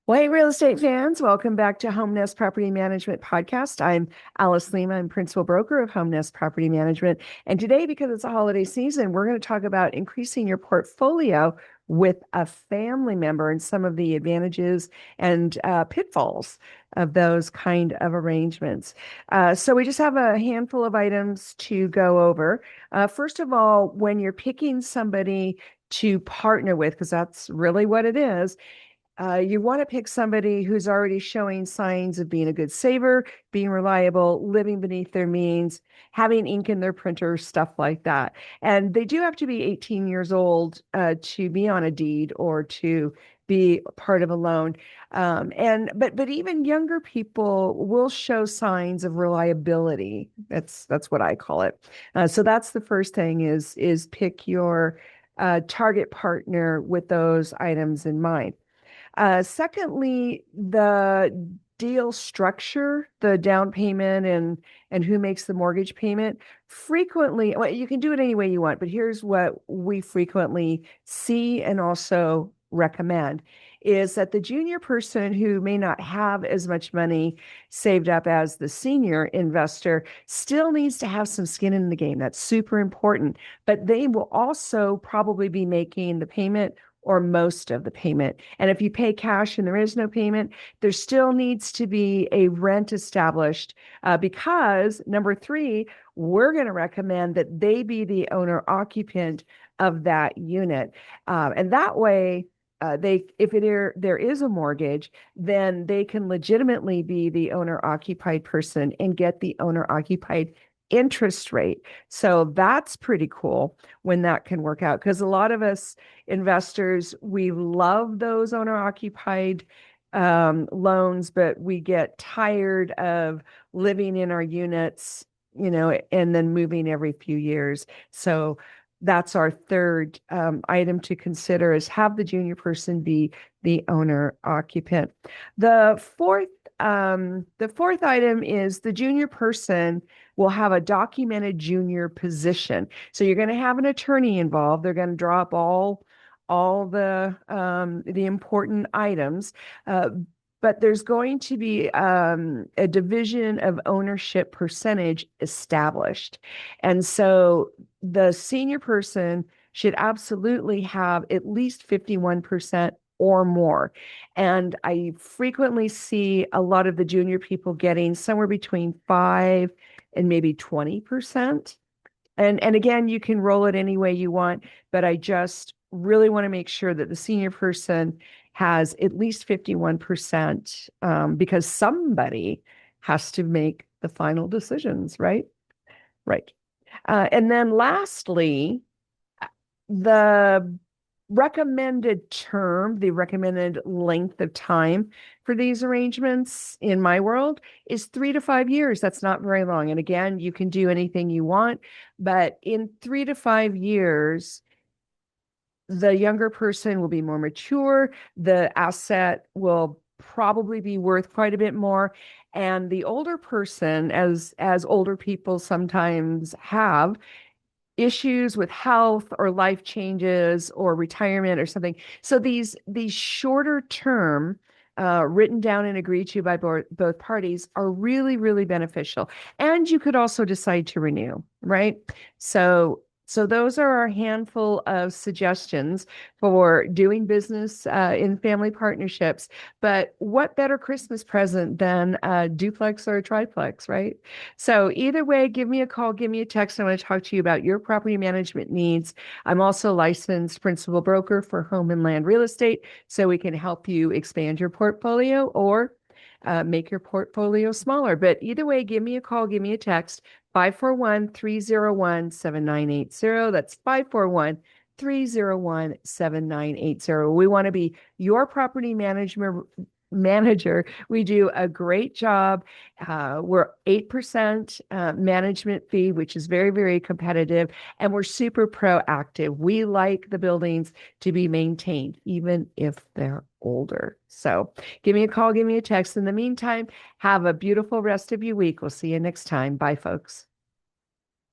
Well, hey, real estate fans, welcome back to HomeNest Property Management Podcast. I'm Alice Lima. I'm principal broker of HomeNest Property Management. And today, because it's a holiday season, we're going to talk about increasing your portfolio with a family member and some of the advantages and pitfalls of those kind of arrangements. So we just have a handful of items to go over. First of all, when you're picking somebody to partner with, because that's really what it is, you want to pick somebody who's already showing signs of being a good saver, being reliable, living beneath their means, having ink in their printer, stuff like that. And they do have to be 18 years old to be on a deed or to be part of a loan. But even younger people will show signs of reliability. That's what I call it. So that's the first thing is pick your target partner with those items in mind. Secondly, the deal structure, the down payment and who makes the mortgage payment. Frequently, well, you can do it any way you want, but here's what we frequently see and also recommend is that the junior person who may not have as much money saved up as the senior investor still needs to have some skin in the game. That's super important, but they will also probably be making the payment or most of the payment. And if you pay cash and there is no payment, there still needs to be a rent established because number three, we're going to recommend that they be the owner occupant of that unit. And that way, there is a mortgage, then they can legitimately be the owner occupied person and get the owner occupied interest rate. So that's pretty cool when that can work out because a lot of us investors, we love those owner occupied loans, but we get tired of living in our units, and then moving every few years. So that's our third item to consider is have the junior person be the owner occupant. The fourth item is the junior person will have a documented junior position. So you're going to have an attorney involved. They're going to draw up all the important items. But there's going to be a division of ownership percentage established. And so the senior person should absolutely have at least 51% or more. And I frequently see a lot of the junior people getting somewhere between 5 and maybe 20%. And again, you can roll it any way you want, but I just really want to make sure that the senior person has at least 51%, because somebody has to make the final decisions, right? Right. And then lastly, the the recommended length of time for these arrangements in my world is 3 to 5 years. That's not very long. And again, you can do anything you want, but in 3 to 5 years, the younger person will be more mature. The asset will probably be worth quite a bit more. And the older person, as older people sometimes have, issues with health or life changes or retirement or something. So these shorter term written down and agreed to by both parties are really, really beneficial. And you could also decide to renew, right? So those are our handful of suggestions for doing business in family partnerships. But what better Christmas present than a duplex or a triplex, right? So either way, give me a call, give me a text. I want to talk to you about your property management needs. I'm also licensed principal broker for home and land real estate, so we can help you expand your portfolio or make your portfolio smaller. But either way, give me a call, give me a text, 541-301-7980. That's 541-301-7980. We want to be your property manager. We do a great job. We're 8% management fee, which is very, very competitive, and we're super proactive. We like the buildings to be maintained, even if they're older. So give me a call, give me a text. In the meantime, have a beautiful rest of your week. We'll see you next time. Bye, folks.